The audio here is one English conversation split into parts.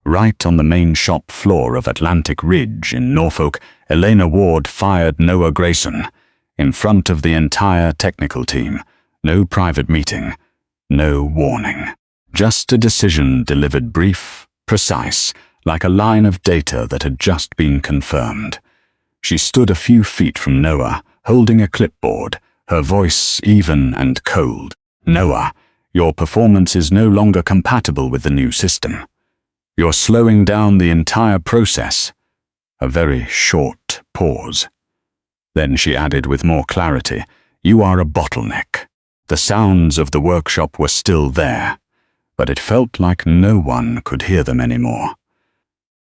Right on the main shop floor of Atlantic Ridge in Norfolk, Elena Ward fired Noah Grayson in front of the entire technical team. No private meeting, no warning. Just a decision delivered brief, precise, like a line of data that had just been confirmed. She stood a few feet from Noah, holding a clipboard, her voice even and cold. "Noah, your performance is no longer compatible with the new system. You're slowing down the entire process." A very short pause. Then she added with more clarity, "You are a bottleneck." The sounds of the workshop were still there, but it felt like no one could hear them anymore.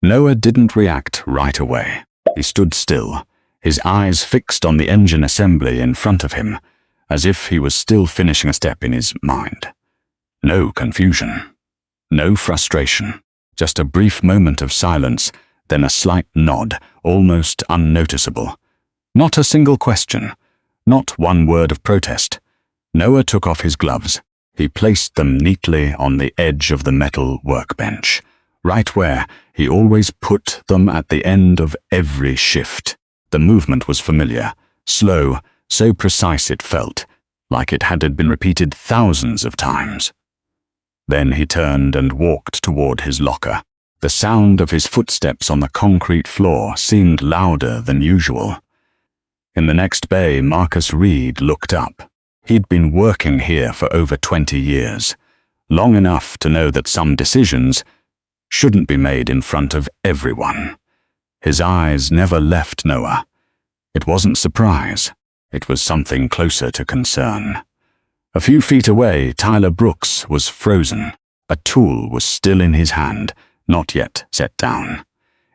Noah didn't react right away. He stood still, his eyes fixed on the engine assembly in front of him, as if he was still finishing a step in his mind. No confusion, no frustration, just a brief moment of silence, then a slight nod, almost unnoticeable. Not a single question, not one word of protest. Noah took off his gloves. He placed them neatly on the edge of the metal workbench, right where he always put them at the end of every shift. The movement was familiar, slow, so precise it felt, like it had been repeated thousands of times. Then he turned and walked toward his locker. The sound of his footsteps on the concrete floor seemed louder than usual. In the next bay, Marcus Reed looked up. He'd been working here for over 20 years, long enough to know that some decisions shouldn't be made in front of everyone. His eyes never left Noah. It wasn't surprise. It was something closer to concern. A few feet away, Tyler Brooks was frozen. A tool was still in his hand, not yet set down.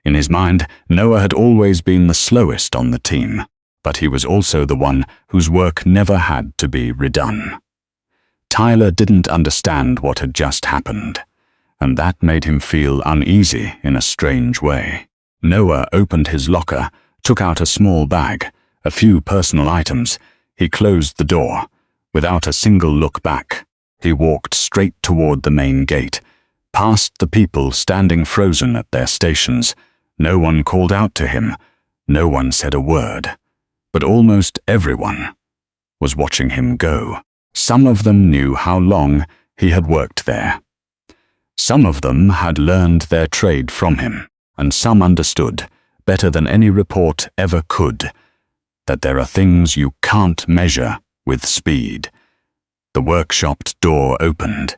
In his mind, Noah had always been the slowest on the team, but he was also the one whose work never had to be redone. Tyler didn't understand what had just happened, and that made him feel uneasy in a strange way. Noah opened his locker, took out a small bag, a few personal items. He closed the door. Without a single look back, he walked straight toward the main gate, past the people standing frozen at their stations. No one called out to him. No one said a word. But almost everyone was watching him go. Some of them knew how long he had worked there. Some of them had learned their trade from him, and some understood, better than any report ever could, that there are things you can't measure with speed. The workshop door opened.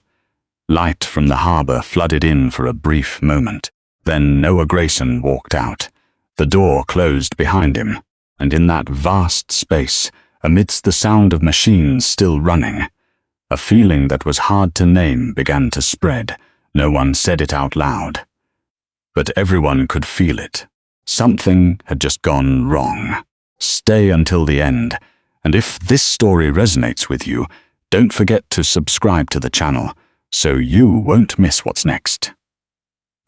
Light from the harbor flooded in for a brief moment. Then Noah Grayson walked out. The door closed behind him, and in that vast space, amidst the sound of machines still running, a feeling that was hard to name began to spread. No one said it out loud, but everyone could feel it. Something had just gone wrong. Stay until the end, and if this story resonates with you, don't forget to subscribe to the channel so you won't miss what's next.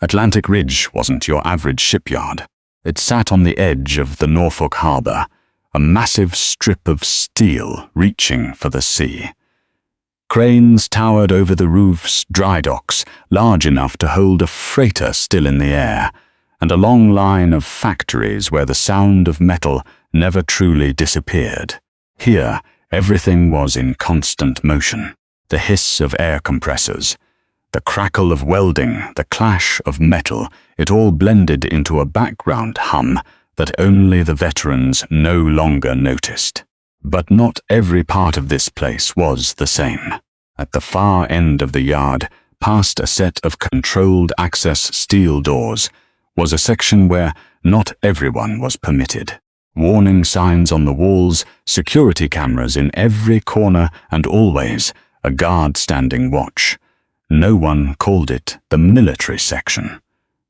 Atlantic Ridge wasn't your average shipyard. It sat on the edge of the Norfolk harbor, a massive strip of steel reaching for the sea. Cranes towered over the roof's dry docks, large enough to hold a freighter still in the air, and a long line of factories where the sound of metal never truly disappeared. Here, everything was in constant motion. The hiss of air compressors, the crackle of welding, the clash of metal, it all blended into a background hum that only the veterans no longer noticed. But not every part of this place was the same. At the far end of the yard, past a set of controlled access steel doors, was a section where not everyone was permitted. Warning signs on the walls, security cameras in every corner, and always a guard standing watch. No one called it the military section,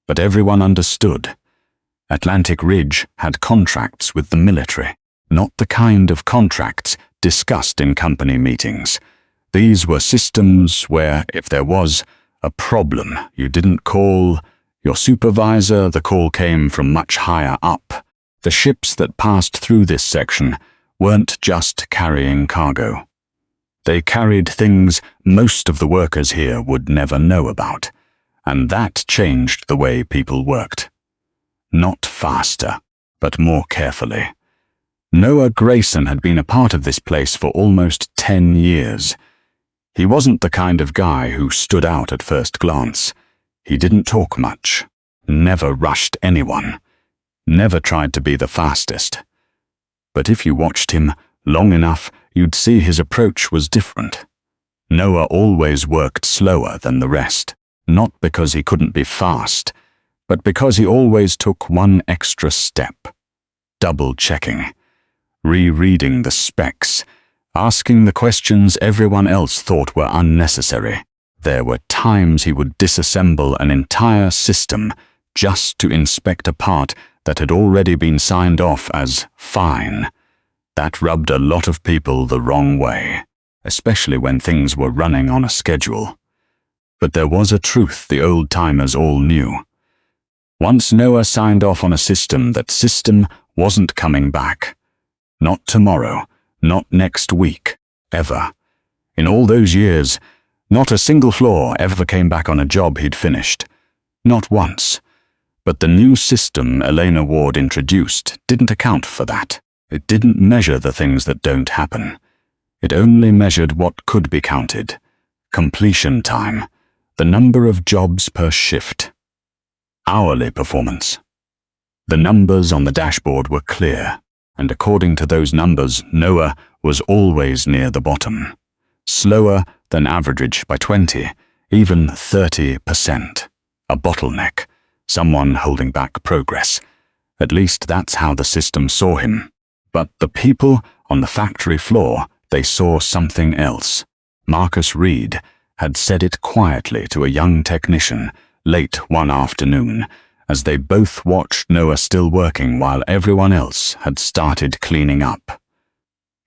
but everyone understood. Atlantic Ridge had contracts with the military, not the kind of contracts discussed in company meetings. These were systems where, if there was a problem, you didn't call your supervisor, the call came from much higher up. The ships that passed through this section weren't just carrying cargo. They carried things most of the workers here would never know about, and that changed the way people worked. Not faster, but more carefully. Noah Grayson had been a part of this place for almost 10 years. He wasn't the kind of guy who stood out at first glance. He didn't talk much, never rushed anyone, never tried to be the fastest. But if you watched him long enough, you'd see his approach was different. Noah always worked slower than the rest, not because he couldn't be fast, but because he always took one extra step. Double-checking, rereading the specs, asking the questions everyone else thought were unnecessary. There were times he would disassemble an entire system just to inspect a part that had already been signed off as fine. That rubbed a lot of people the wrong way, especially when things were running on a schedule. But there was a truth the old-timers all knew. Once Noah signed off on a system, that system wasn't coming back. Not tomorrow, not next week, ever. In all those years, not a single flaw ever came back on a job he'd finished. Not once. But the new system Elena Ward introduced didn't account for that. It didn't measure the things that don't happen. It only measured what could be counted. Completion time, the number of jobs per shift. Hourly performance. The numbers on the dashboard were clear, and according to those numbers, Noah was always near the bottom. Slower than average by 20, even 30%. A bottleneck, someone holding back progress. At least that's how the system saw him. But the people on the factory floor, they saw something else. Marcus Reed had said it quietly to a young technician late one afternoon, as they both watched Noah still working while everyone else had started cleaning up.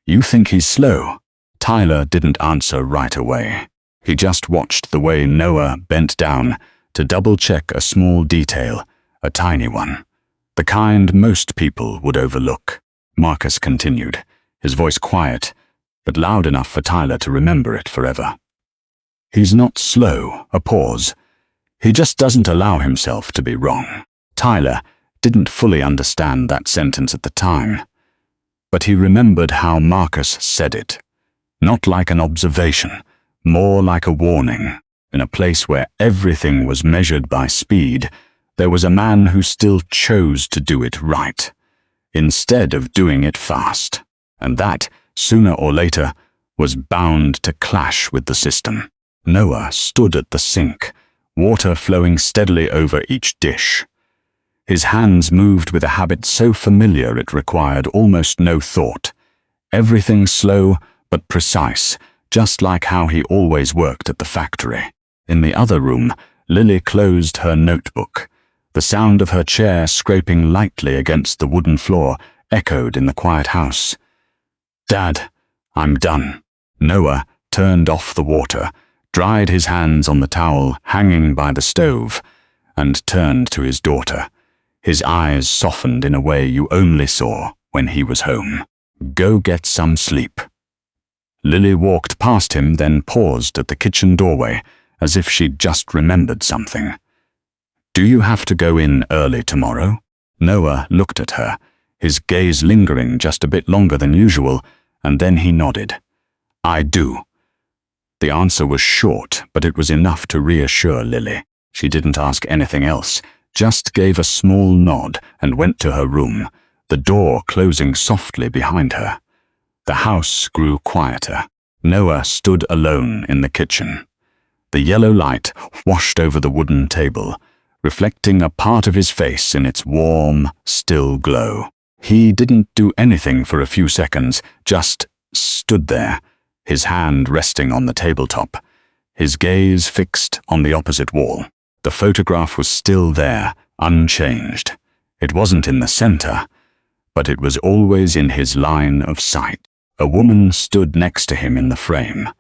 "You think he's slow?" Tyler didn't answer right away. He just watched the way Noah bent down to double-check a small detail, a tiny one, the kind most people would overlook. Marcus continued, his voice quiet, but loud enough for Tyler to remember it forever. "He's not slow," a pause. "He just doesn't allow himself to be wrong." Tyler didn't fully understand that sentence at the time, but he remembered how Marcus said it. Not like an observation, more like a warning. In a place where everything was measured by speed, there was a man who still chose to do it right, instead of doing it fast. And that, sooner or later, was bound to clash with the system. Noah stood at the sink, water flowing steadily over each dish. His hands moved with a habit so familiar it required almost no thought. Everything slow but precise, just like how he always worked at the factory. In the other room, Lily closed her notebook. The sound of her chair scraping lightly against the wooden floor echoed in the quiet house. "Dad, I'm done." Noah turned off the water, dried his hands on the towel hanging by the stove, and turned to his daughter. His eyes softened in a way you only saw when he was home. "Go get some sleep." Lily walked past him, then paused at the kitchen doorway, as if she'd just remembered something. "Do you have to go in early tomorrow?" Noah looked at her, his gaze lingering just a bit longer than usual, and then he nodded. "I do." The answer was short, but it was enough to reassure Lily. She didn't ask anything else, just gave a small nod and went to her room, the door closing softly behind her. The house grew quieter. Noah stood alone in the kitchen. The yellow light washed over the wooden table, reflecting a part of his face in its warm, still glow. He didn't do anything for a few seconds, just stood there, his hand resting on the tabletop, his gaze fixed on the opposite wall. The photograph was still there, unchanged. It wasn't in the center, but it was always in his line of sight. A woman stood next to him in the frame.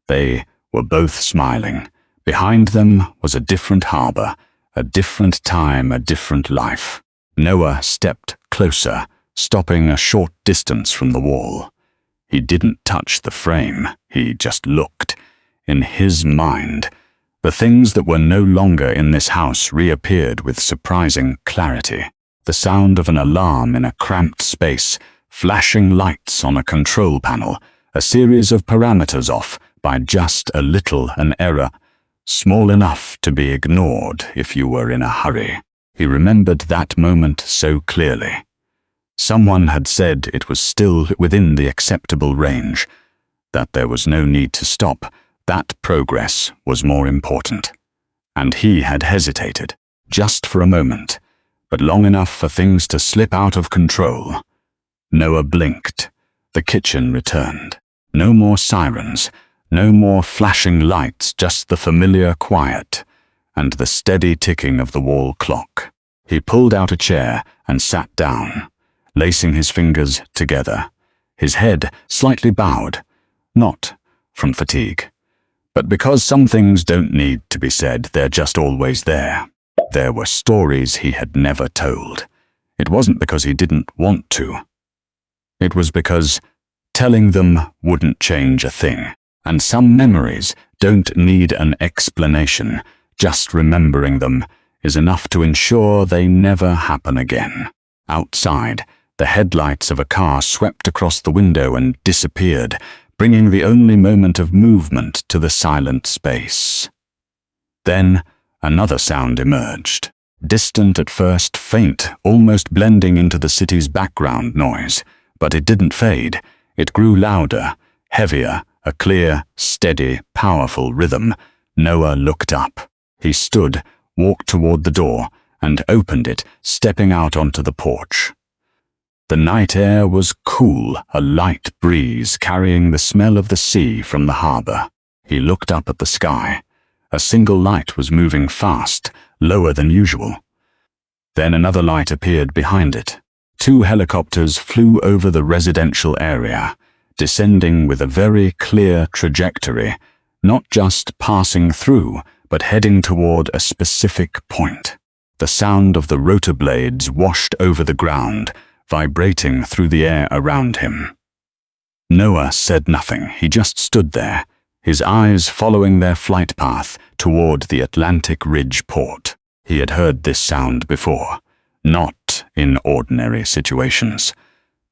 They were both smiling. Behind them was a different harbor, a different time, a different life. Noah stepped closer, stopping a short distance from the wall. He didn't touch the frame, he just looked. In his mind, The things that were no longer in this house reappeared with surprising clarity. The sound of an alarm in a cramped space, flashing lights on a control panel, a series of parameters off by just a little an error, small enough to be ignored if you were in a hurry. He remembered that moment so clearly. Someone had said it was still within the acceptable range, that there was no need to stop, that progress was more important. And he had hesitated, just for a moment, but long enough for things to slip out of control. Noah blinked. The kitchen returned. No more sirens, no more flashing lights, just the familiar quiet and the steady ticking of the wall clock. He pulled out a chair and sat down, lacing his fingers together, his head slightly bowed, not from fatigue, but because some things don't need to be said, they're just always there. There were stories he had never told. It wasn't because he didn't want to. It was because telling them wouldn't change a thing. And some memories don't need an explanation. Just remembering them is enough to ensure they never happen again. Outside, the headlights of a car swept across the window and disappeared, bringing the only moment of movement to the silent space. Then another sound emerged, distant at first, faint, almost blending into the city's background noise. But it didn't fade. It grew louder, heavier, a clear, steady, powerful rhythm. Noah looked up. He stood, walked toward the door, and opened it, stepping out onto the porch. The night air was cool, a light breeze carrying the smell of the sea from the harbor. He looked up at the sky. A single light was moving fast, lower than usual. Then another light appeared behind it. 2 helicopters flew over the residential area, descending with a very clear trajectory, not just passing through, but heading toward a specific point. The sound of the rotor blades washed over the ground, vibrating through the air around him. Noah said nothing. He just stood there, his eyes following their flight path toward the Atlantic Ridge port. He had heard this sound before, not in ordinary situations,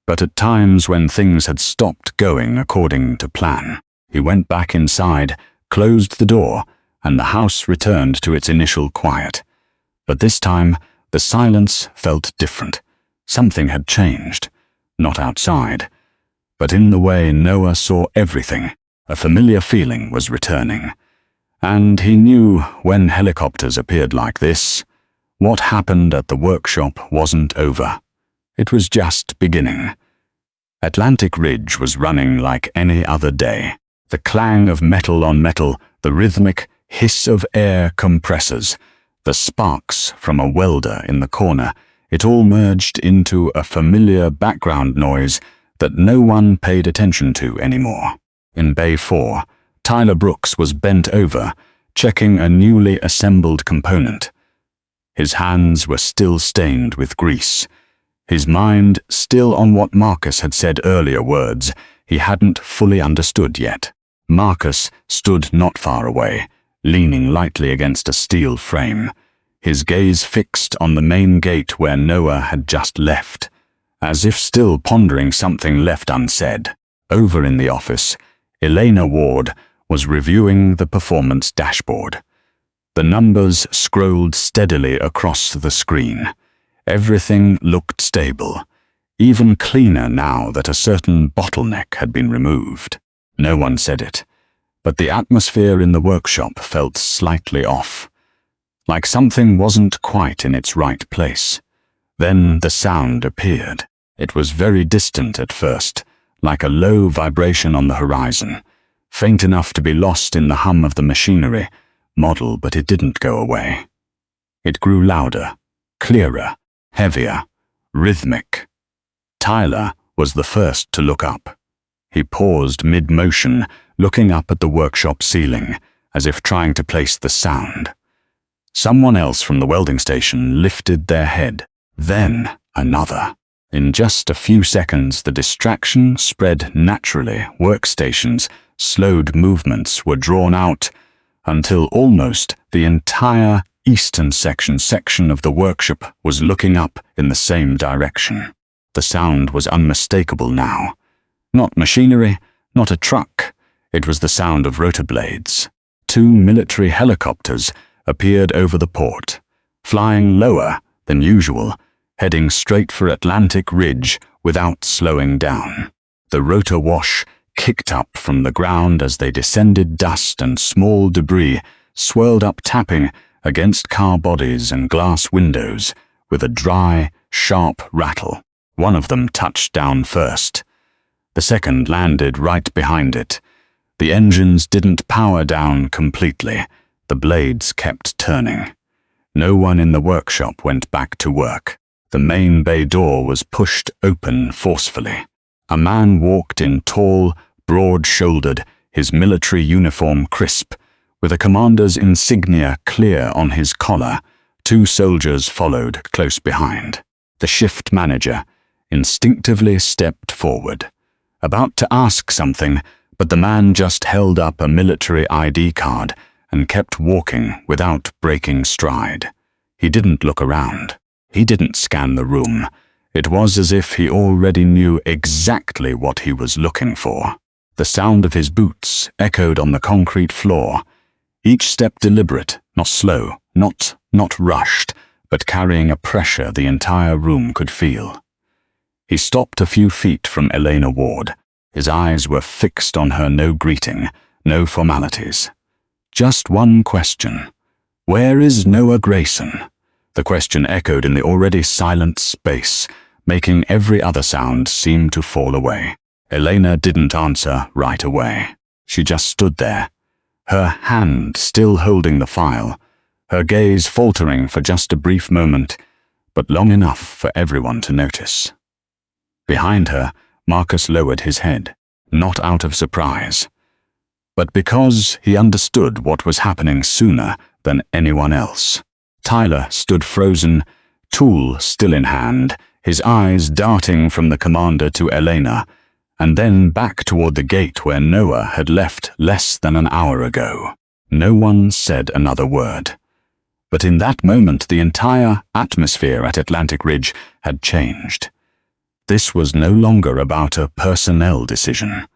but at times when things had stopped going according to plan. He went back inside, closed the door, and the house returned to its initial quiet. But this time, the silence felt different. Something had changed, not outside, but in the way Noah saw everything. A familiar feeling was returning. And he knew when helicopters appeared like this, what happened at the workshop wasn't over. It was just beginning. Atlantic Ridge was running like any other day. The clang of metal on metal, the rhythmic hiss of air compressors, the sparks from a welder in the corner, it all merged into a familiar background noise that no one paid attention to anymore. In Bay 4, Tyler Brooks was bent over, checking a newly assembled component. His hands were still stained with grease, his mind still on what Marcus had said earlier, words he hadn't fully understood yet. Marcus stood not far away, leaning lightly against a steel frame, his gaze fixed on the main gate where Noah had just left, as if still pondering something left unsaid. Over in the office, Elena Ward was reviewing the performance dashboard. The numbers scrolled steadily across the screen. Everything looked stable, even cleaner now that a certain bottleneck had been removed. No one said it, but the atmosphere in the workshop felt slightly off, like something wasn't quite in its right place. Then the sound appeared. It was very distant at first, like a low vibration on the horizon, faint enough to be lost in the hum of the machinery model, but it didn't go away. It grew louder, clearer, heavier, rhythmic. Tyler was the first to look up. He paused mid-motion, looking up at the workshop ceiling, as if trying to place the sound. Someone else from the welding station lifted their head, then another. In just a few seconds, the distraction spread naturally. Workstations, slowed movements were drawn out, until almost the entire eastern section of the workshop was looking up in the same direction. The sound was unmistakable now. Not machinery, not a truck. It was the sound of rotor blades. 2 military helicopters appeared over the port, flying lower than usual, heading straight for Atlantic Ridge without slowing down. The rotor wash kicked up from the ground as they descended. Dust and small debris swirled up, tapping against car bodies and glass windows with a dry, sharp rattle. One of them touched down first. The second landed right behind it. The engines didn't power down completely. The blades kept turning. No one in the workshop went back to work. The main bay door was pushed open forcefully. A man walked in, tall, broad-shouldered, his military uniform crisp, with a commander's insignia clear on his collar. 2 soldiers followed close behind. The shift manager instinctively stepped forward, about to ask something, but the man just held up a military ID card and kept walking without breaking stride. He didn't look around. He didn't scan the room. It was as if he already knew exactly what he was looking for. The sound of his boots echoed on the concrete floor, each step deliberate, not slow, not rushed, but carrying a pressure the entire room could feel. He stopped a few feet from Elena Ward. His eyes were fixed on her, no greeting, no formalities. Just one question. Where is Noah Grayson? The question echoed in the already silent space, making every other sound seem to fall away. Elena didn't answer right away. She just stood there, her hand still holding the file, her gaze faltering for just a brief moment, but long enough for everyone to notice. Behind her, Marcus lowered his head, not out of surprise, but because he understood what was happening sooner than anyone else. Tyler stood frozen, tool still in hand, his eyes darting from the commander to Elena, and then back toward the gate where Noah had left less than an hour ago. No one said another word. But in that moment, the entire atmosphere at Atlantic Ridge had changed. This was no longer about a personnel decision.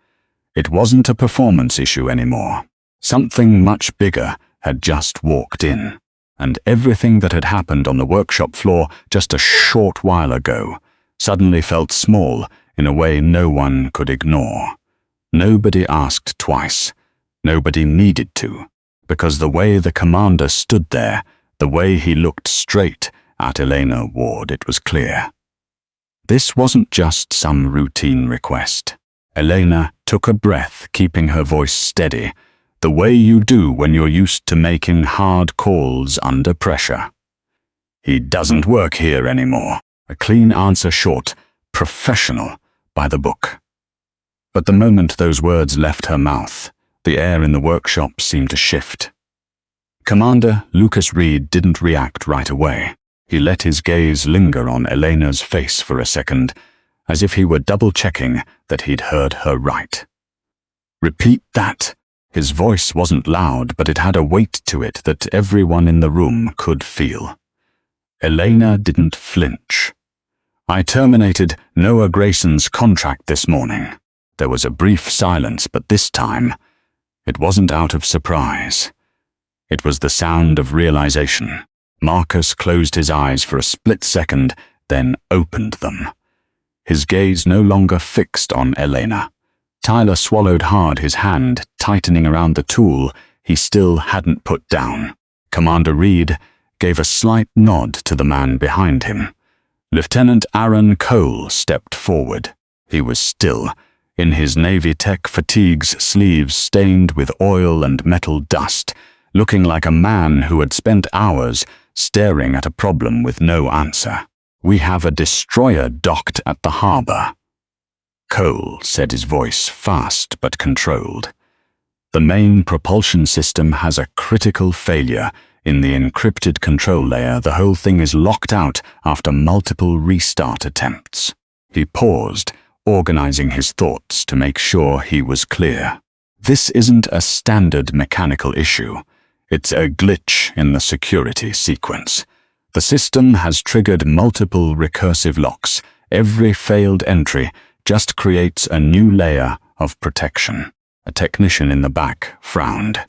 It wasn't a performance issue anymore. Something much bigger had just walked in, and everything that had happened on the workshop floor just a short while ago suddenly felt small in a way no one could ignore. Nobody asked twice. Nobody needed to, because the way the commander stood there, the way he looked straight at Elena Ward, it was clear. This wasn't just some routine request. Elena took a breath, keeping her voice steady, the way you do when you're used to making hard calls under pressure. He doesn't work here anymore. A clean answer, short, professional, by the book. But the moment those words left her mouth, the air in the workshop seemed to shift. Commander Lucas Reed didn't react right away. He let his gaze linger on Elena's face for a second, as if he were double-checking that he'd heard her right. Repeat that. His voice wasn't loud, but it had a weight to it that everyone in the room could feel. Elena didn't flinch. I terminated Noah Grayson's contract this morning. There was a brief silence, but this time, it wasn't out of surprise. It was the sound of realization. Marcus closed his eyes for a split second, then opened them. His gaze no longer fixed on Elena. Tyler swallowed hard, his hand tightening around the tool he still hadn't put down. Commander Reed gave a slight nod to the man behind him. Lieutenant Aaron Cole stepped forward. He was still, in his Navy Tech fatigues, sleeves stained with oil and metal dust, looking like a man who had spent hours staring at a problem with no answer. We have a destroyer docked at the harbor. Cole said, his voice fast but controlled. The main propulsion system has a critical failure in the encrypted control layer. The whole thing is locked out after multiple restart attempts. He paused, organizing his thoughts to make sure he was clear. This isn't a standard mechanical issue. It's a glitch in the security sequence. The system has triggered multiple recursive locks. Every failed entry just creates a new layer of protection. A technician in the back frowned.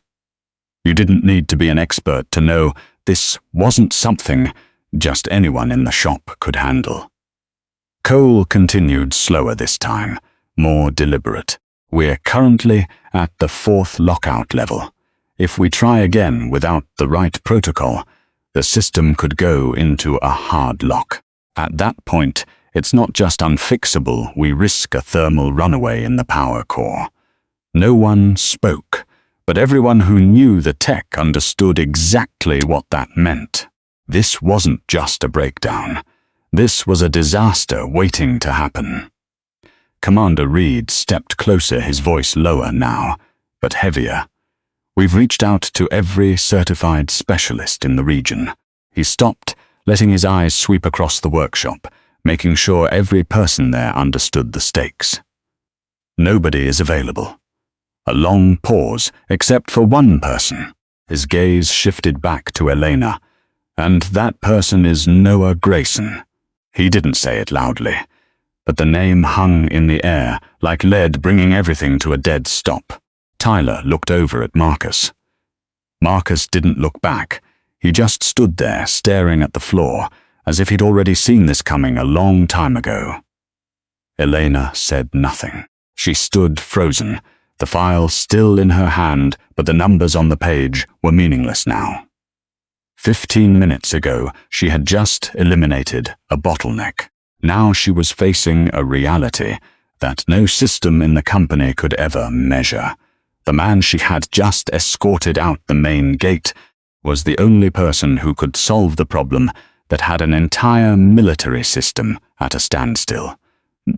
You didn't need to be an expert to know this wasn't something just anyone in the shop could handle. Cole continued slower this time, more deliberate. We're currently at the 4th lockout level. If we try again without the right protocol, the system could go into a hard lock. At that point, it's not just unfixable, we risk a thermal runaway in the power core. No one spoke, but everyone who knew the tech understood exactly what that meant. This wasn't just a breakdown. This was a disaster waiting to happen. Commander Reed stepped closer, his voice lower now, but heavier. We've reached out to every certified specialist in the region. He stopped, letting his eyes sweep across the workshop, making sure every person there understood the stakes. Nobody is available. A long pause, except for one person. His gaze shifted back to Elena, and that person is Noah Grayson. He didn't say it loudly, but the name hung in the air, like lead bringing everything to a dead stop. Tyler looked over at Marcus. Marcus didn't look back. He just stood there, staring at the floor, as if he'd already seen this coming a long time ago. Elena said nothing. She stood frozen, the file still in her hand, but the numbers on the page were meaningless now. 15 minutes ago, she had just eliminated a bottleneck. Now she was facing a reality that no system in the company could ever measure. The man she had just escorted out the main gate was the only person who could solve the problem that had an entire military system at a standstill.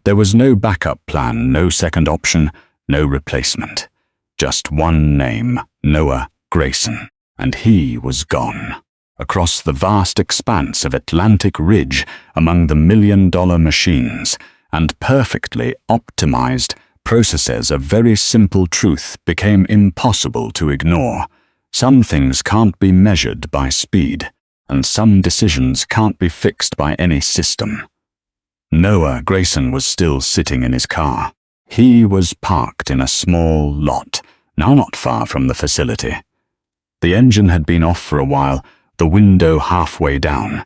There was no backup plan, no second option, no replacement. Just one name, Noah Grayson, and he was gone. Across the vast expanse of Atlantic Ridge among the million-dollar machines and perfectly optimized processes, a very simple truth became impossible to ignore. Some things can't be measured by speed, and some decisions can't be fixed by any system. Noah Grayson was still sitting in his car. He was parked in a small lot, now not far from the facility. The engine had been off for a while, the window halfway down,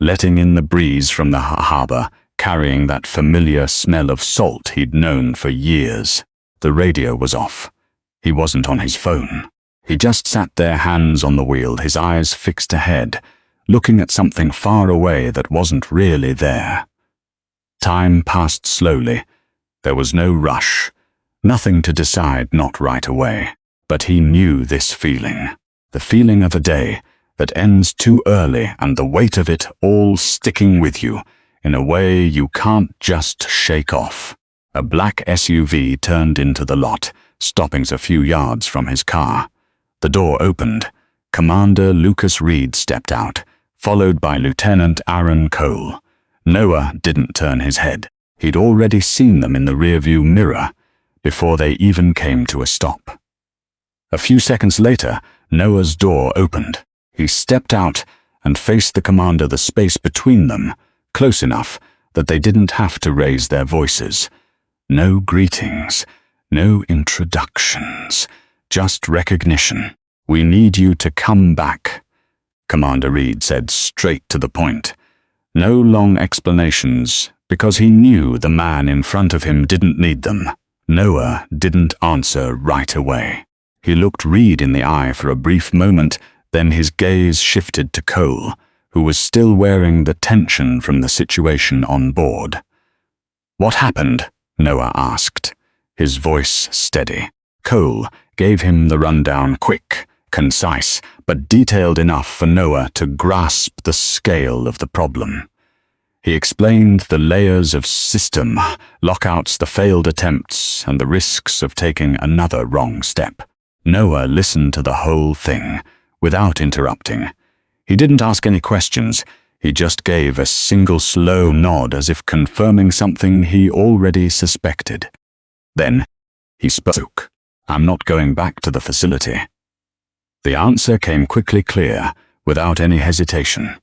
letting in the breeze from the harbor, carrying that familiar smell of salt he'd known for years. The radio was off. He wasn't on his phone. He just sat there, hands on the wheel, his eyes fixed ahead, looking at something far away that wasn't really there. Time passed slowly. There was no rush, nothing to decide not right away. But he knew this feeling, the feeling of a day that ends too early and the weight of it all sticking with you in a way you can't just shake off. A black SUV turned into the lot, stopping a few yards from his car. The door opened. Commander Lucas Reed stepped out, followed by Lieutenant Aaron Cole. Noah didn't turn his head. He'd already seen them in the rearview mirror before they even came to a stop. A few seconds later, Noah's door opened. He stepped out and faced the commander, the space between them, close enough that they didn't have to raise their voices. No greetings, no introductions, just recognition. "We need you to come back," Commander Reed said, straight to the point. No long explanations, because he knew the man in front of him didn't need them. Noah didn't answer right away. He looked Reed in the eye for a brief moment, then his gaze shifted to Cole, who was still wearing the tension from the situation on board. "What happened?" Noah asked, his voice steady. Cole gave him the rundown, quick, concise, but detailed enough for Noah to grasp the scale of the problem. He explained the layers of system, lockouts, the failed attempts, and the risks of taking another wrong step. Noah listened to the whole thing, without interrupting. He didn't ask any questions. He just gave a single slow nod as if confirming something he already suspected. Then he spoke. "I'm not going back to the facility." The answer came quickly clear, without any hesitation.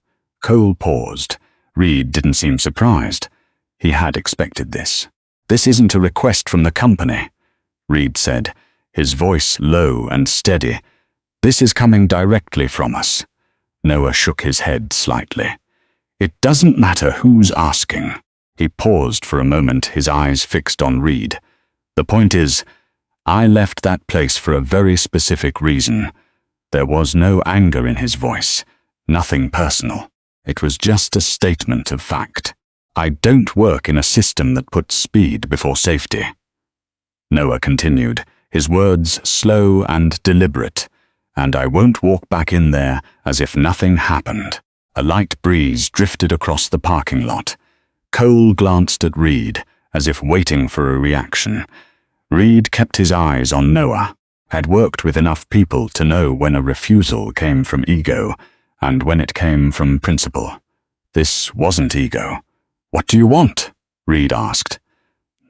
Cole paused. Reed didn't seem surprised. He had expected this. "This isn't a request from the company," Reed said, his voice low and steady. "This is coming directly from us." Noah shook his head slightly. "It doesn't matter who's asking." He paused for a moment, his eyes fixed on Reed. "The point is, I left that place for a very specific reason." There was no anger in his voice, nothing personal. It was just a statement of fact. "I don't work in a system that puts speed before safety." Noah continued, his words slow and deliberate. "And I won't walk back in there as if nothing happened." A light breeze drifted across the parking lot. Cole glanced at Reed, as if waiting for a reaction. Reed kept his eyes on Noah, had worked with enough people to know when a refusal came from ego and when it came from principle. This wasn't ego. "What do you want?" Reed asked.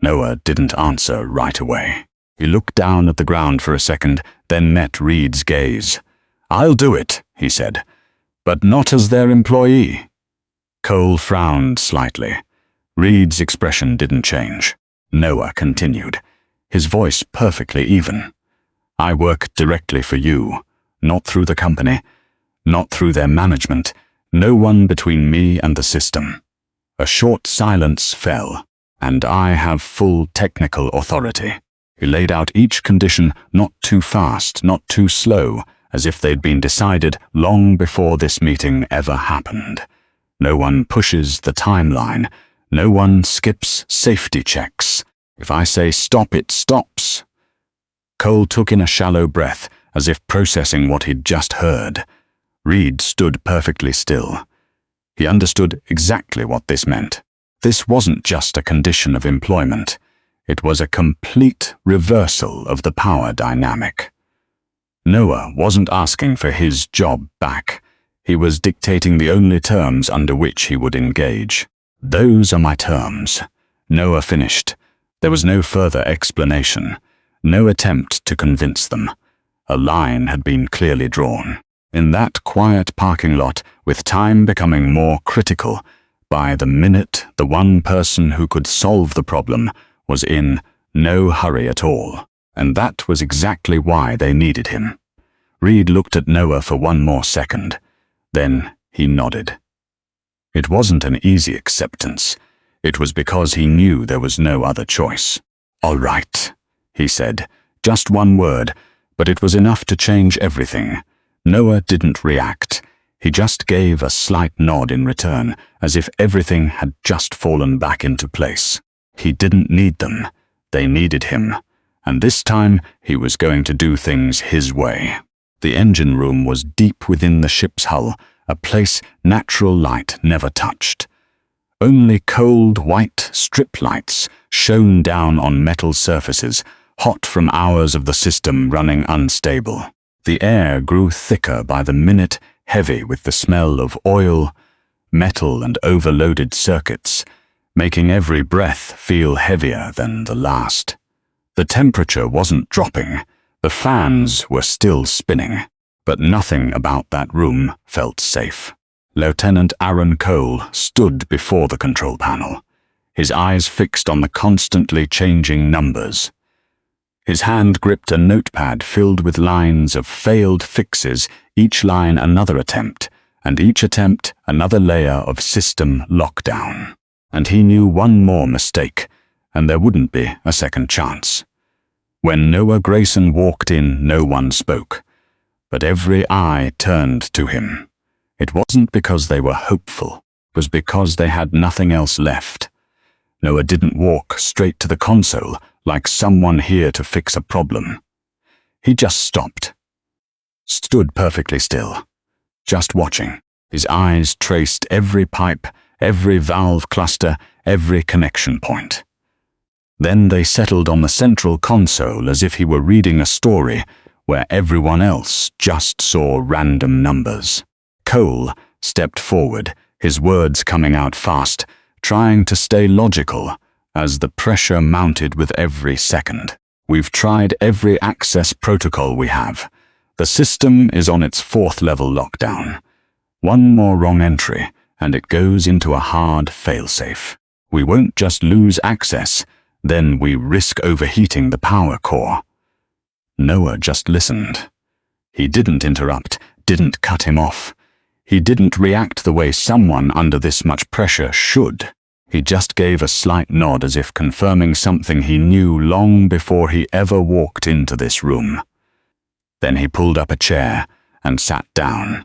Noah didn't answer right away. He looked down at the ground for a second, then met Reed's gaze. "I'll do it," he said, "but not as their employee." Cole frowned slightly. Reed's expression didn't change. Noah continued, his voice perfectly even. "I work directly for you, not through the company, not through their management, no one between me and the system." A short silence fell. "And I have full technical authority." He laid out each condition, not too fast, not too slow, as if they'd been decided long before this meeting ever happened. No one pushes the timeline. No one skips safety checks. If I say stop, it stops. Cole took in a shallow breath, as if processing what he'd just heard. Reed stood perfectly still. He understood exactly what this meant. This wasn't just a condition of employment. It was a complete reversal of the power dynamic. Noah wasn't asking for his job back. He was dictating the only terms under which he would engage. "Those are my terms," Noah finished. There was no further explanation, no attempt to convince them. A line had been clearly drawn. In that quiet parking lot, with time becoming more critical, by the minute the one person who could solve the problem was in no hurry at all. And that was exactly why they needed him. Reed looked at Noah for one more second. Then he nodded. It wasn't an easy acceptance. It was because he knew there was no other choice. "All right," he said. Just one word, but it was enough to change everything. Noah didn't react. He just gave a slight nod in return, as if everything had just fallen back into place. He didn't need them. They needed him. And this time, he was going to do things his way. The engine room was deep within the ship's hull, a place natural light never touched. Only cold white strip lights shone down on metal surfaces, hot from hours of the system running unstable. The air grew thicker by the minute, heavy with the smell of oil, metal and overloaded circuits, making every breath feel heavier than the last. The temperature wasn't dropping. The fans were still spinning. But nothing about that room felt safe. Lieutenant Aaron Cole stood before the control panel, his eyes fixed on the constantly changing numbers. His hand gripped a notepad filled with lines of failed fixes, each line another attempt, and each attempt another layer of system lockdown. And he knew one more mistake, and there wouldn't be a second chance. When Noah Grayson walked in, no one spoke, but every eye turned to him. It wasn't because they were hopeful, it was because they had nothing else left. Noah didn't walk straight to the console like someone here to fix a problem. He just stopped, stood perfectly still, just watching. His eyes traced every pipe, every valve cluster, every connection point. Then they settled on the central console as if he were reading a story where everyone else just saw random numbers. Cole stepped forward, his words coming out fast, trying to stay logical as the pressure mounted with every second. "We've tried every access protocol we have. The system is on its 4th level lockdown. One more wrong entry, and it goes into a hard failsafe. We won't just lose access, then we risk overheating the power core. Noah just listened. He didn't interrupt, didn't cut him off. He didn't react the way someone under this much pressure should. He just gave a slight nod as if confirming something he knew long before he ever walked into this room. Then he pulled up a chair and sat down.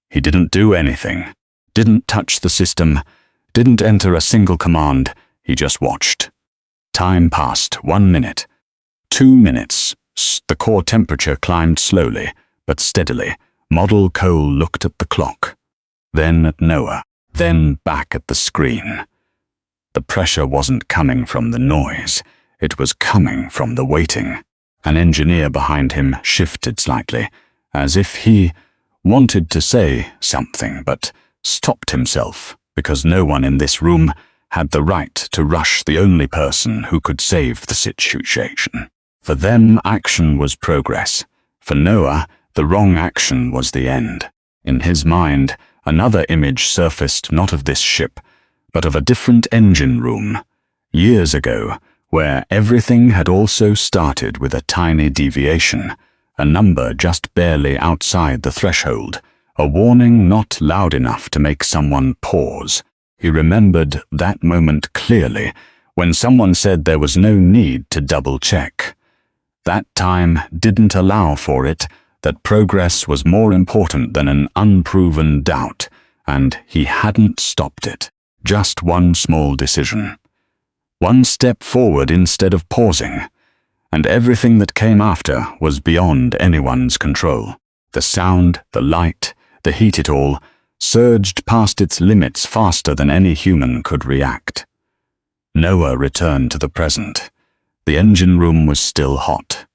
He didn't do anything, didn't touch the system, didn't enter a single command. He just watched. Time passed. 1 minute. 2 minutes. The core temperature climbed slowly, but steadily. Model Cole looked at the clock, then at Noah, then back at the screen. The pressure wasn't coming from the noise. It was coming from the waiting. An engineer behind him shifted slightly, as if he wanted to say something, but stopped himself, because no one in this room had the right to rush the only person who could save the situation. For them, action was progress. For Noah, the wrong action was the end. In his mind, another image surfaced, not of this ship, but of a different engine room, years ago, where everything had also started with a tiny deviation, a number just barely outside the threshold, a warning not loud enough to make someone pause. He remembered that moment clearly, when someone said there was no need to double-check. That time didn't allow for it, that progress was more important than an unproven doubt, and he hadn't stopped it. Just one small decision. One step forward instead of pausing, and everything that came after was beyond anyone's control. The sound, the light, the heat, it all surged past its limits faster than any human could react. Noah returned to the present. The engine room was still hot.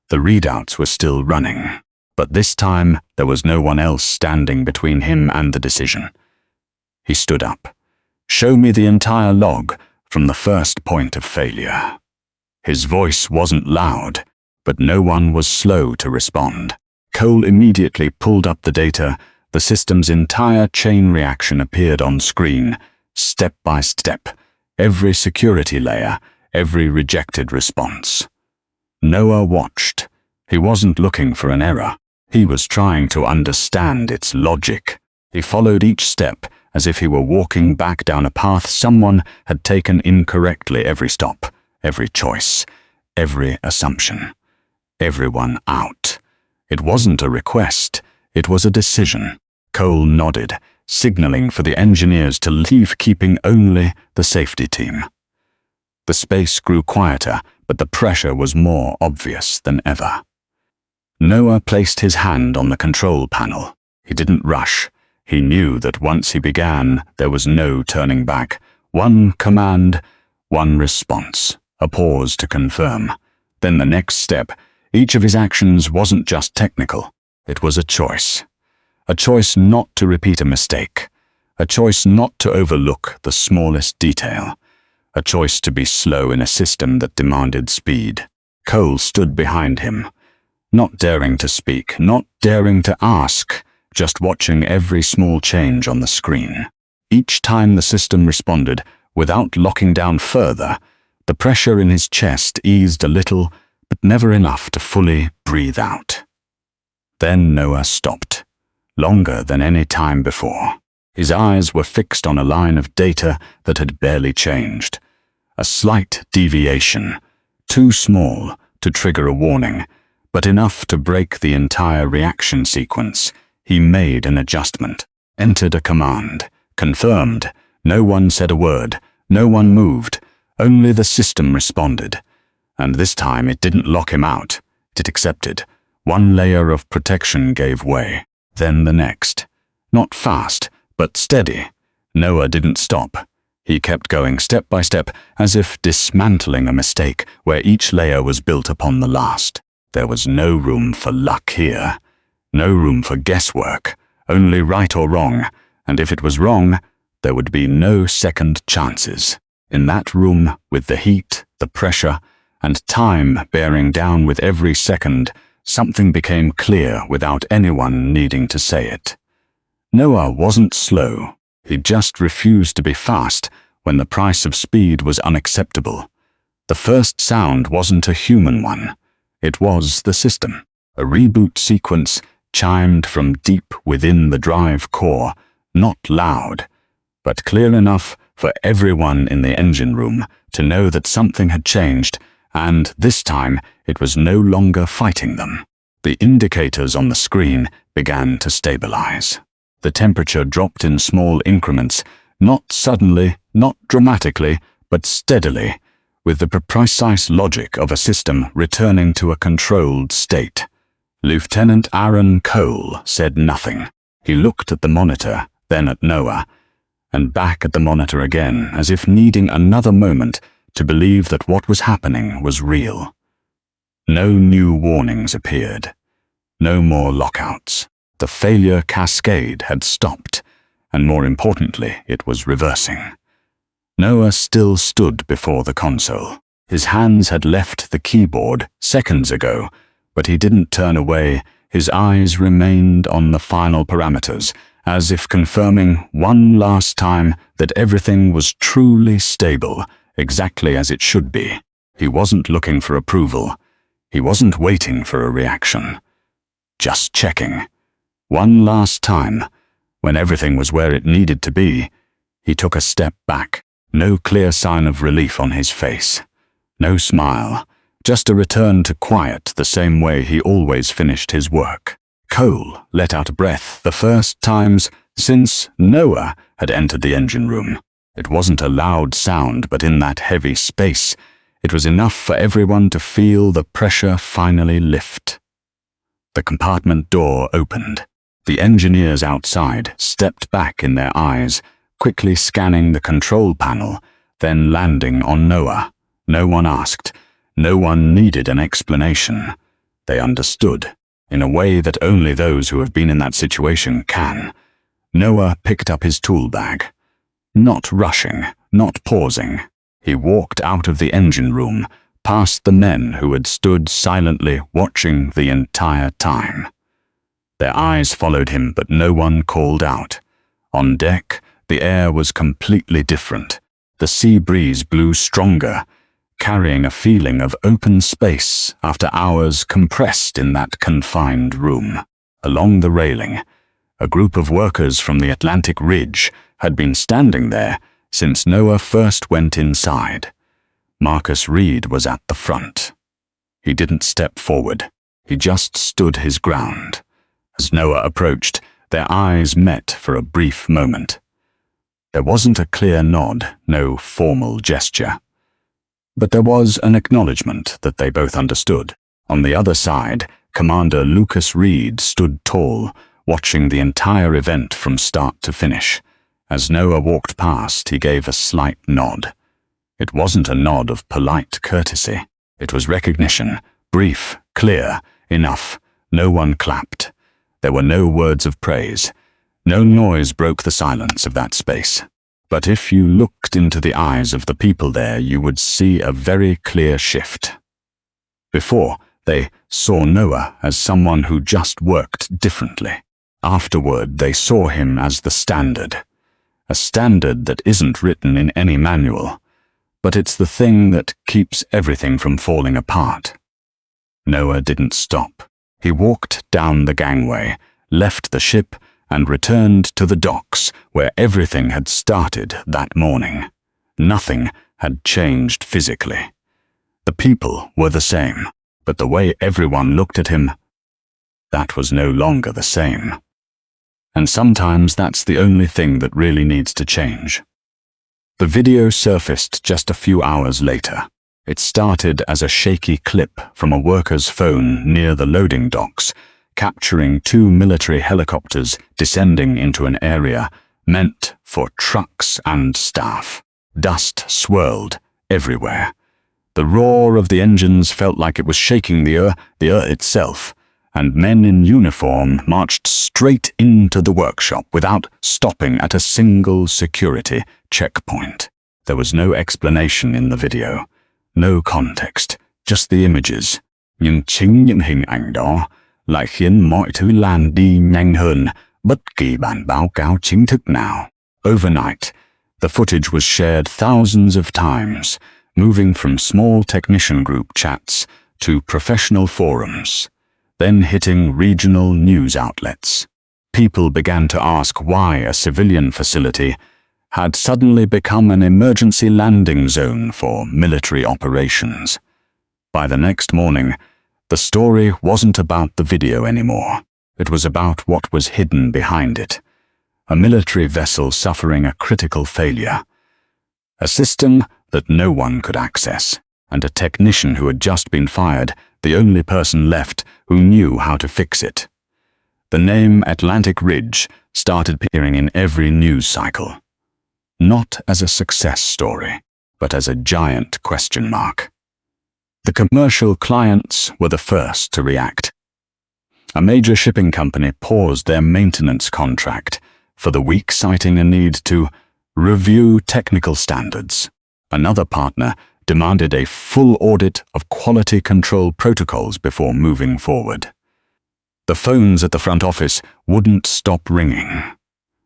The readouts were still running. But this time, there was no one else standing between him and the decision. He stood up. "Show me the entire log from the first point of failure." His voice wasn't loud, but no one was slow to respond. Cole immediately pulled up the data. The system's entire chain reaction appeared on screen, step by step, every security layer, every rejected response. Noah watched. He wasn't looking for an error. He was trying to understand its logic. He followed each step as if he were walking back down a path someone had taken incorrectly. Every stop, every choice, every assumption. Everyone out. It wasn't a request, it was a decision. Cole nodded, signaling for the engineers to leave, keeping only the safety team. The space grew quieter, but the pressure was more obvious than ever. Noah placed his hand on the control panel. He didn't rush. He knew that once he began, there was no turning back. One command, one response, a pause to confirm. Then the next step. Each of his actions wasn't just technical. It was a choice. A choice not to repeat a mistake. A choice not to overlook the smallest detail. A choice to be slow in a system that demanded speed. Cole stood behind him, not daring to speak, not daring to ask, just watching every small change on the screen. Each time the system responded, without locking down further, the pressure in his chest eased a little, but never enough to fully breathe out. Then Noah stopped, longer than any time before. His eyes were fixed on a line of data that had barely changed. A slight deviation, too small to trigger a warning, but enough to break the entire reaction sequence. He made an adjustment, entered a command, confirmed. No one said a word, no one moved, only the system responded. And this time it didn't lock him out, it accepted. One layer of protection gave way, then the next. Not fast, but steady. Noah didn't stop. He kept going step by step, as if dismantling a mistake where each layer was built upon the last. There was no room for luck here. No room for guesswork, only right or wrong, and if it was wrong, there would be no second chances. In that room, with the heat, the pressure, and time bearing down with every second, something became clear without anyone needing to say it. Noah wasn't slow. He just refused to be fast when the price of speed was unacceptable. The first sound wasn't a human one. It was the system. A reboot sequence chimed from deep within the drive core, not loud, but clear enough for everyone in the engine room to know that something had changed, and this time it was no longer fighting them. The indicators on the screen began to stabilize. The temperature dropped in small increments, not suddenly, not dramatically, but steadily, with the precise logic of a system returning to a controlled state. Lieutenant Aaron Cole said nothing. He looked at the monitor, then at Noah, and back at the monitor again, as if needing another moment to believe that what was happening was real. No new warnings appeared. No more lockouts. The failure cascade had stopped, and more importantly, it was reversing. Noah still stood before the console. His hands had left the keyboard seconds ago, but he didn't turn away. His eyes remained on the final parameters, as if confirming one last time that everything was truly stable, exactly as it should be. He wasn't looking for approval. He wasn't waiting for a reaction. Just checking. One last time, when everything was where it needed to be, he took a step back. No clear sign of relief on his face. No smile. Just a return to quiet the same way he always finished his work. Cole let out a breath the first times since Noah had entered the engine room. It wasn't a loud sound, but in that heavy space, it was enough for everyone to feel the pressure finally lift. The compartment door opened. The engineers outside stepped back in their eyes, quickly scanning the control panel, then landing on Noah. No one asked. No one needed an explanation. They understood, in a way that only those who have been in that situation can. Noah picked up his tool bag. Not rushing, not pausing. He walked out of the engine room, past the men who had stood silently watching the entire time. Their eyes followed him, but no one called out. On deck, the air was completely different. The sea breeze blew stronger, carrying a feeling of open space after hours compressed in that confined room. Along the railing, a group of workers from the Atlantic Ridge had been standing there since Noah first went inside. Marcus Reed was at the front. He didn't step forward. He just stood his ground. As Noah approached, their eyes met for a brief moment. There wasn't a clear nod, no formal gesture. But there was an acknowledgement that they both understood. On the other side, Commander Lucas Reed stood tall, watching the entire event from start to finish. As Noah walked past, he gave a slight nod. It wasn't a nod of polite courtesy. It was recognition, brief, clear, enough. No one clapped. There were no words of praise. No noise broke the silence of that space. But if you looked into the eyes of the people there, you would see a very clear shift. Before, they saw Noah as someone who just worked differently. Afterward, they saw him as the standard. A standard that isn't written in any manual, but it's the thing that keeps everything from falling apart. Noah didn't stop. He walked down the gangway, left the ship, and returned to the docks where everything had started that morning. Nothing had changed physically. The people were the same, but the way everyone looked at him, that was no longer the same. And sometimes that's the only thing that really needs to change. The video surfaced just a few hours later. It started as a shaky clip from a worker's phone near the loading docks, capturing two military helicopters descending into an area meant for trucks and staff. Dust swirled everywhere. The roar of the engines felt like it was shaking the earth itself, and men in uniform marched straight into the workshop without stopping at a single security checkpoint. There was no explanation in the video, no context, just the images. Nhưng chính những hình ảnh đó lại khiến mọi thứ lan đi nhanh hơn bất kỳ bản báo cáo chính thức nào. Overnight, the footage was shared thousands of times, moving from small technician group chats to professional forums, then hitting regional news outlets. People began to ask why a civilian facility had suddenly become an emergency landing zone for military operations. By the next morning, the story wasn't about the video anymore. It was about what was hidden behind it. A military vessel suffering a critical failure, a system that no one could access, and a technician who had just been fired, the only person left who knew how to fix it. The name Atlantic Ridge started appearing in every news cycle, not as a success story, but as a giant question mark. The commercial clients were the first to react. A major shipping company paused their maintenance contract for the week, citing a need to review technical standards. Another partner demanded a full audit of quality control protocols before moving forward. The phones at the front office wouldn't stop ringing.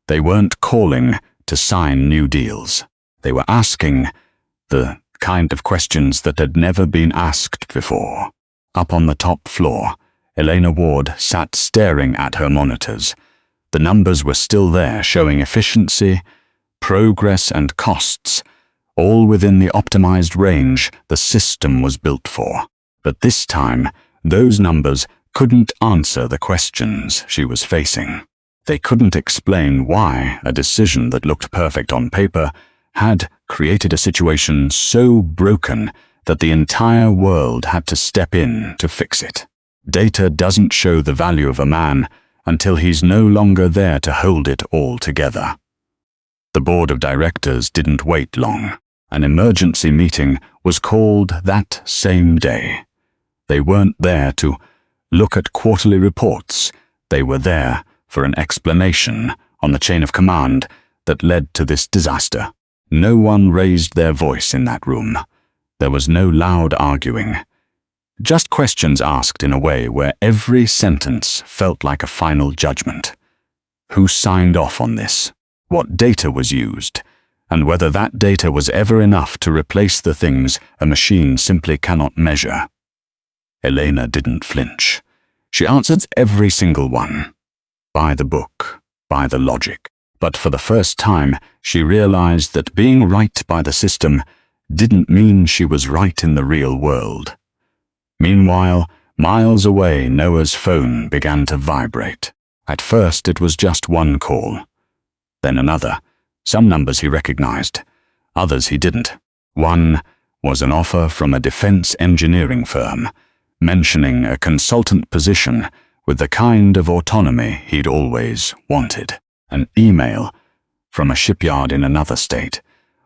They weren't calling to sign new deals. They were asking the kind of questions that had never been asked before. Up on the top floor, Elena Ward sat staring at her monitors. The numbers were still there, showing efficiency, progress, and costs, all within the optimized range the system was built for. But this time, those numbers couldn't answer the questions she was facing. They couldn't explain why a decision that looked perfect on paper had created a situation so broken that the entire world had to step in to fix it. Data doesn't show the value of a man until he's no longer there to hold it all together. The board of directors didn't wait long. An emergency meeting was called that same day. They weren't there to look at quarterly reports. They were there for an explanation on the chain of command that led to this disaster. No one raised their voice in that room. There was no loud arguing. Just questions asked in a way where every sentence felt like a final judgment. Who signed off on this? What data was used? And whether that data was ever enough to replace the things a machine simply cannot measure. Elena didn't flinch. She answered every single one. By the book, by the logic. But for the first time, she realized that being right by the system didn't mean she was right in the real world. Meanwhile, miles away, Noah's phone began to vibrate. At first, it was just one call. Then another. Some numbers he recognized, others he didn't. One was an offer from a defense engineering firm, mentioning a consultant position with the kind of autonomy he'd always wanted. An email from a shipyard in another state,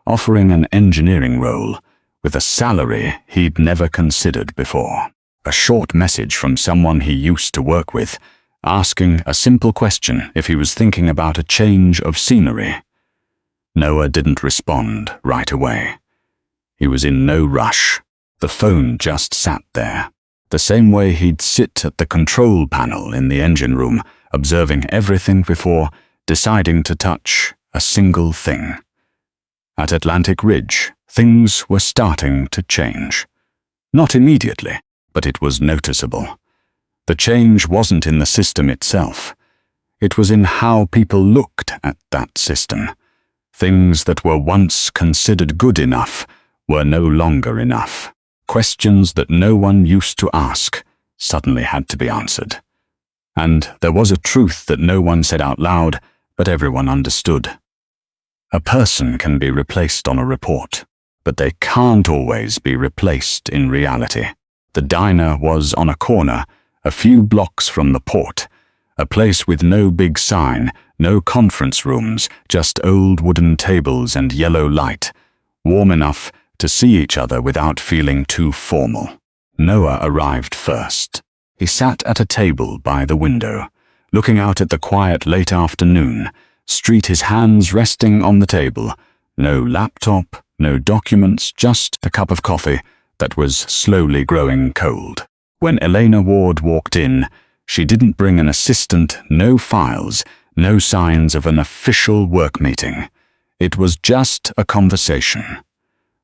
offering an engineering role with a salary he'd never considered before. A short message from someone he used to work with, asking a simple question if he was thinking about a change of scenery. Noah didn't respond right away. He was in no rush. The phone just sat there, the same way he'd sit at the control panel in the engine room, observing everything before deciding to touch a single thing. At Atlantic Ridge, things were starting to change. Not immediately, but it was noticeable. The change wasn't in the system itself. It was in how people looked at that system. Things that were once considered good enough were no longer enough. Questions that no one used to ask suddenly had to be answered. And there was a truth that no one said out loud, but everyone understood. A person can be replaced on a report, but they can't always be replaced in reality. The diner was on a corner, a few blocks from the port, a place with no big sign, no conference rooms, just old wooden tables and yellow light, warm enough to see each other without feeling too formal. Noah arrived first. He sat at a table by the window, looking out at the quiet late afternoon, street, his hands resting on the table. No laptop, no documents, just a cup of coffee that was slowly growing cold. When Elena Ward walked in, she didn't bring an assistant, no files, no signs of an official work meeting. It was just a conversation.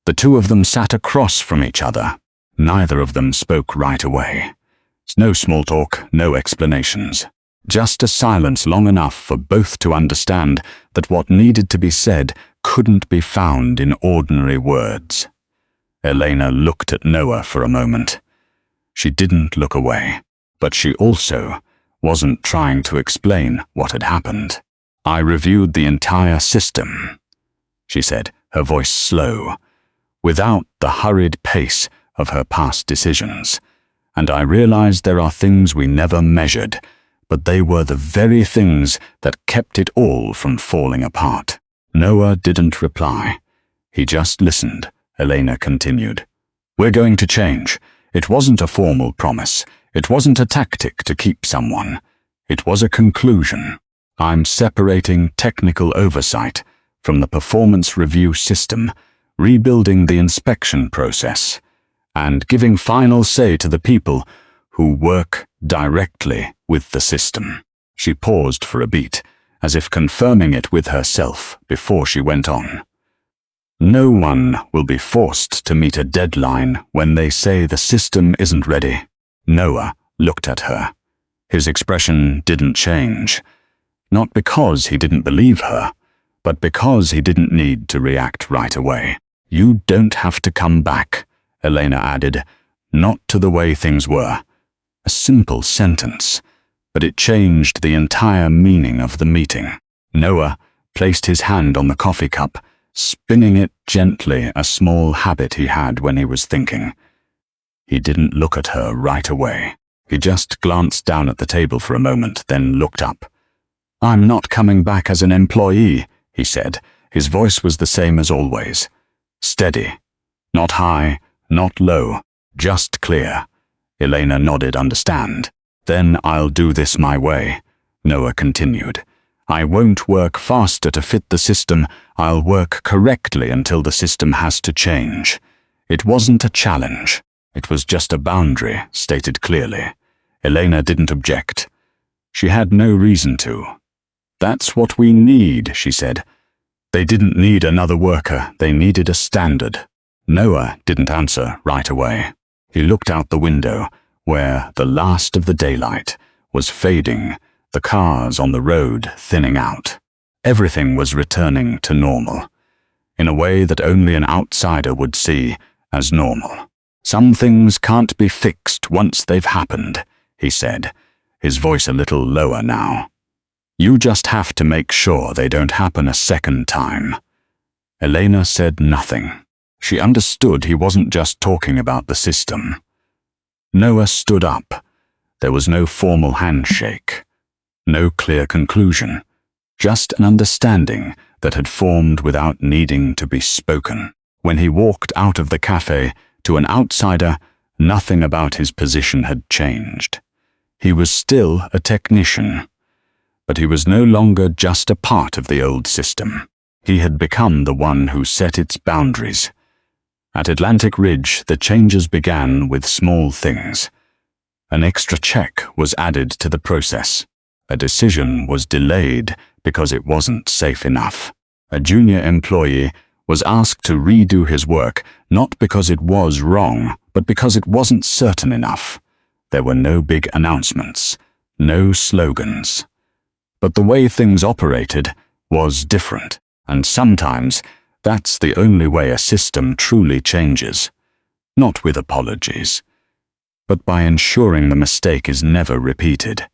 The two of them sat across from each other. Neither of them spoke right away. No small talk, no explanations. Just a silence long enough for both to understand that what needed to be said couldn't be found in ordinary words. Elena looked at Noah for a moment. She didn't look away, but she also wasn't trying to explain what had happened. "I reviewed the entire system," she said, her voice slow, without the hurried pace of her past decisions. "And I realized there are things we never measured, but they were the very things that kept it all from falling apart." Noah didn't reply. He just listened. Elena continued. "We're going to change. It wasn't a formal promise. It wasn't a tactic to keep someone. It was a conclusion. I'm separating technical oversight from the performance review system, rebuilding the inspection process, and giving final say to the people who work directly with the system." She paused for a beat, as if confirming it with herself before she went on. "No one will be forced to meet a deadline when they say the system isn't ready." Noah looked at her. His expression didn't change. Not because he didn't believe her, but because he didn't need to react right away. "You don't have to come back," Elena added, "not to the way things were." A simple sentence, but it changed the entire meaning of the meeting. Noah placed his hand on the coffee cup, spinning it gently, a small habit he had when he was thinking. He didn't look at her right away. He just glanced down at the table for a moment, then looked up. "I'm not coming back as an employee," he said. His voice was the same as always. Steady. Not high, not low, just clear. Elena nodded, understand. "Then I'll do this my way," Noah continued. "I won't work faster to fit the system. I'll work correctly until the system has to change." It wasn't a challenge. It was just a boundary, stated clearly. Elena didn't object. She had no reason to. "That's what we need," she said. They didn't need another worker. They needed a standard. Noah didn't answer right away. He looked out the window, where the last of the daylight was fading, the cars on the road thinning out. Everything was returning to normal, in a way that only an outsider would see as normal. "Some things can't be fixed once they've happened," he said, his voice a little lower now. "You just have to make sure they don't happen a second time." Elena said nothing. She understood he wasn't just talking about the system. Noah stood up. There was no formal handshake, no clear conclusion, just an understanding that had formed without needing to be spoken. When he walked out of the cafe, to an outsider, nothing about his position had changed. He was still a technician, but he was no longer just a part of the old system. He had become the one who set its boundaries. At Atlantic Ridge, the changes began with small things. An extra check was added to the process. A decision was delayed because it wasn't safe enough. A junior employee was asked to redo his work, not because it was wrong, but because it wasn't certain enough. There were no big announcements, no slogans. But the way things operated was different, and sometimes that's the only way a system truly changes. Not with apologies, but by ensuring the mistake is never repeated.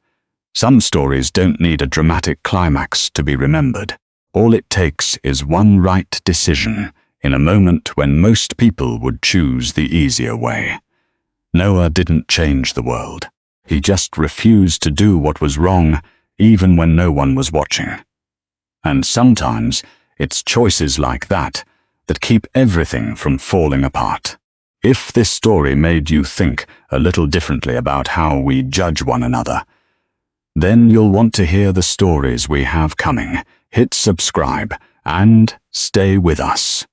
Some stories don't need a dramatic climax to be remembered. All it takes is one right decision in a moment when most people would choose the easier way. Noah didn't change the world. He just refused to do what was wrong, even when no one was watching. And sometimes it's choices like that that keep everything from falling apart. If this story made you think a little differently about how we judge one another, then you'll want to hear the stories we have coming. Hit subscribe and stay with us.